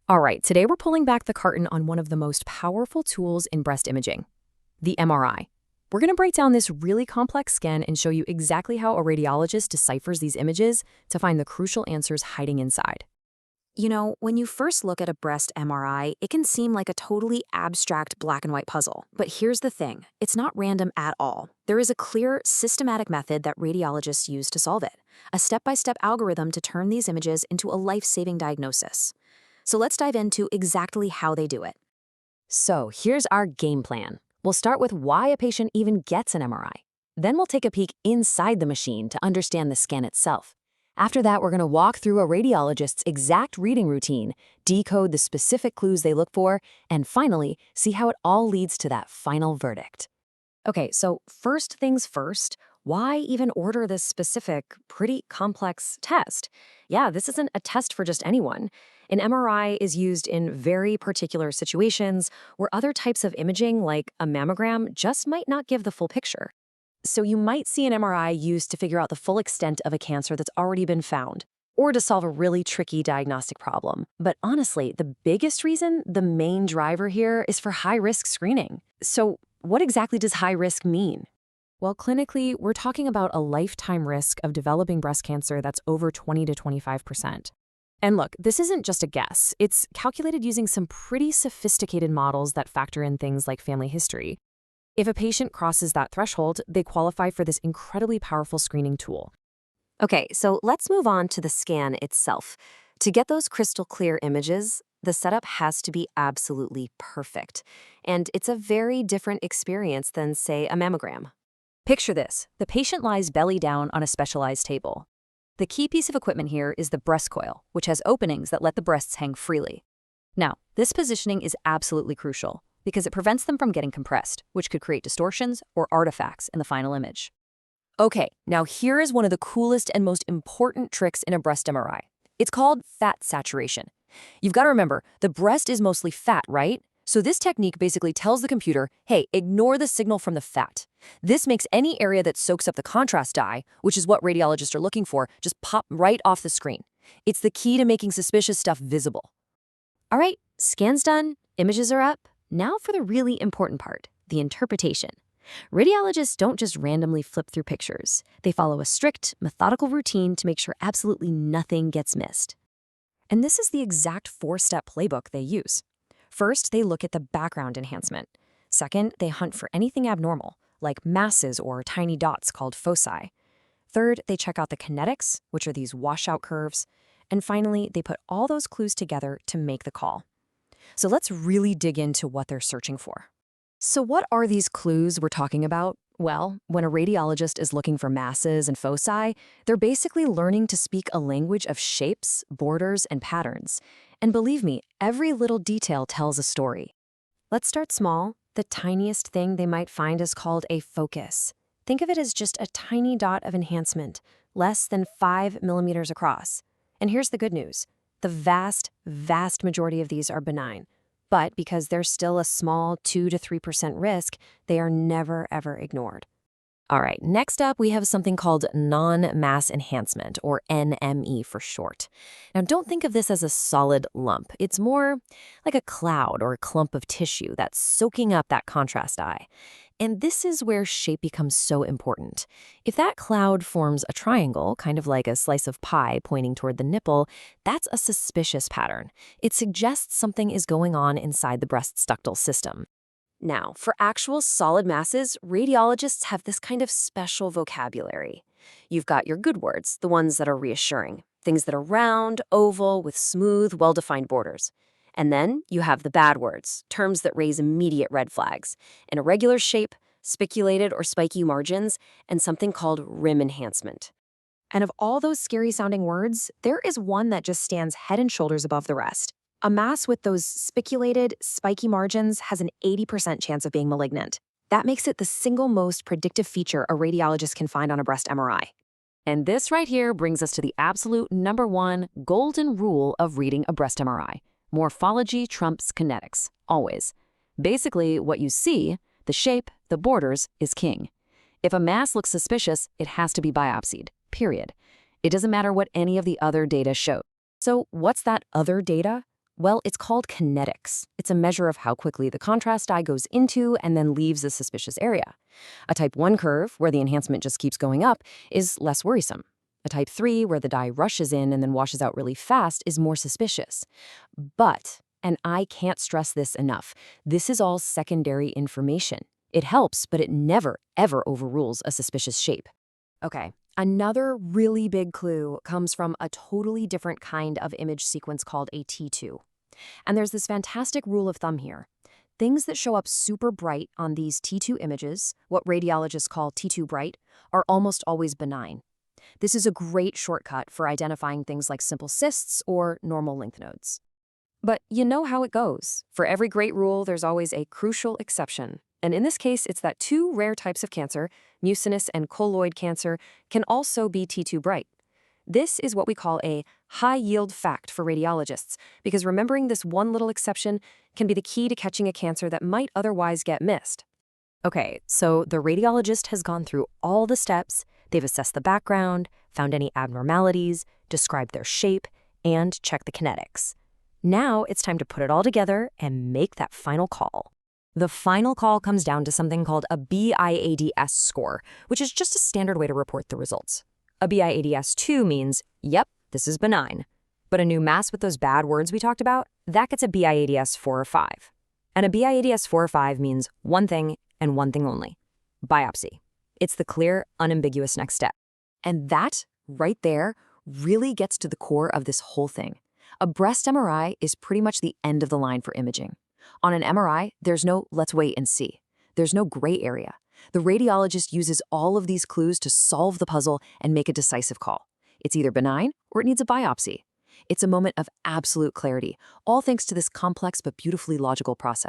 All right, today we're pulling back the curtain on one of the most powerful tools in breast imaging, the MRI. We're going to break down this really complex scan and show you exactly how a radiologist deciphers these images to find the crucial answers hiding inside. You know, when you first look at a breast MRI, it can seem like a totally abstract black and white puzzle. But here's the thing, it's not random at all. There is a clear, systematic method that radiologists use to solve it, a step-by-step algorithm to turn these images into a life-saving diagnosis. So let's dive into exactly how they do it. So here's our game plan. We'll start with why a patient even gets an MRI. Then we'll take a peek inside the machine to understand the scan itself. After that, we're going to walk through a radiologist's exact reading routine, decode the specific clues they look for, and finally, see how it all leads to that final verdict. Okay, so first things first, why even order this specific, pretty complex test? Yeah, this isn't a test for just anyone. An MRI is used in very particular situations where other types of imaging, like a mammogram, just might not give the full picture. So you might see an MRI used to figure out the full extent of a cancer that's already been found, or to solve a really tricky diagnostic problem. But honestly, the biggest reason, the main driver here, is for high-risk screening. So what exactly does high risk mean? Well, clinically, we're talking about a lifetime risk of developing breast cancer that's over 20 to 25%. And look, this isn't just a guess. It's calculated using some pretty sophisticated models that factor in things like family history. If a patient crosses that threshold, they qualify for this incredibly powerful screening tool. Okay, so let's move on to the scan itself. To get those crystal clear images, the setup has to be absolutely perfect. And it's a very different experience than, say, a mammogram. Picture this. The patient lies belly down on a specialized table. The key piece of equipment here is the breast coil, which has openings that let the breasts hang freely. Now, this positioning is absolutely crucial because it prevents them from getting compressed, which could create distortions or artifacts in the final image. Okay, now here is one of the coolest and most important tricks in a breast MRI. It's called fat saturation. You've got to remember, the breast is mostly fat, right? So this technique basically tells the computer, hey, ignore the signal from the fat. This makes any area that soaks up the contrast dye, which is what radiologists are looking for, just pop right off the screen. It's the key to making suspicious stuff visible. All right, scan's done, images are up. Now for the really important part, the interpretation. Radiologists don't just randomly flip through pictures. They follow a strict, methodical routine to make sure absolutely nothing gets missed. And this is the exact four-step playbook they use. First, they look at the background enhancement. Second, they hunt for anything abnormal, like masses or tiny dots called foci. Third, they check out the kinetics, which are these washout curves. And finally, they put all those clues together to make the call. So let's really dig into what they're searching for. So what are these clues we're talking about? Well, when a radiologist is looking for masses and foci, they're basically learning to speak a language of shapes, borders, and patterns. And believe me, every little detail tells a story. Let's start small. The tiniest thing they might find is called a focus. Think of it as just a tiny dot of enhancement, less than 5 millimeters across. And here's the good news. The vast, vast majority of these are benign. But because there's still a small 2 to 3% risk, they are never, ever ignored. All right, next up, we have something called non-mass enhancement, or NME for short. Now, don't think of this as a solid lump. It's more like a cloud or a clump of tissue that's soaking up that contrast dye. And this is where shape becomes so important. If that cloud forms a triangle, kind of like a slice of pie pointing toward the nipple, that's a suspicious pattern. It suggests something is going on inside the breast's ductal system. Now, for actual solid masses, radiologists have this kind of special vocabulary. You've got your good words, the ones that are reassuring, things that are round, oval, with smooth, well-defined borders. And then you have the bad words, terms that raise immediate red flags, an irregular shape, spiculated or spiky margins, and something called rim enhancement. And of all those scary-sounding words, there is one that just stands head and shoulders above the rest. A mass with those spiculated, spiky margins has an 80% chance of being malignant. That makes it the single most predictive feature a radiologist can find on a breast MRI. And this right here brings us to the absolute #1 golden rule of reading a breast MRI. Morphology trumps kinetics, always. Basically, what you see, the shape, the borders, is king. If a mass looks suspicious, it has to be biopsied, period. It doesn't matter what any of the other data show. So what's that other data? Well, it's called kinetics. It's a measure of how quickly the contrast dye goes into and then leaves a suspicious area. A type 1 curve, where the enhancement just keeps going up, is less worrisome. A type 3, where the dye rushes in and then washes out really fast, is more suspicious. But, and I can't stress this enough, this is all secondary information. It helps, but it never, ever overrules a suspicious shape. Okay, another really big clue comes from a totally different kind of image sequence called a T2. And there's this fantastic rule of thumb here. Things that show up super bright on these T2 images, what radiologists call T2 bright, are almost always benign. This is a great shortcut for identifying things like simple cysts or normal lymph nodes. But you know how it goes. For every great rule, there's always a crucial exception. And in this case, it's that two rare types of cancer, mucinous and colloid cancer, can also be T2 bright. This is what we call a high-yield fact for radiologists, because remembering this one little exception can be the key to catching a cancer that might otherwise get missed. Okay, so the radiologist has gone through all the steps. They've assessed the background, found any abnormalities, described their shape, and checked the kinetics. Now it's time to put it all together and make that final call. The final call comes down to something called a BIADS score, which is just a standard way to report the results. A BIADS 2 means, yep, this is benign. But a new mass with those bad words we talked about, that gets a BIADS 4 or 5. And a BIADS 4 or 5 means one thing and one thing only: biopsy. It's the clear, unambiguous next step. And that, right there, really gets to the core of this whole thing. A breast MRI is pretty much the end of the line for imaging. On an MRI, there's no let's wait and see. There's no gray area. The radiologist uses all of these clues to solve the puzzle and make a decisive call. It's either benign or it needs a biopsy. It's a moment of absolute clarity, all thanks to this complex but beautifully logical process.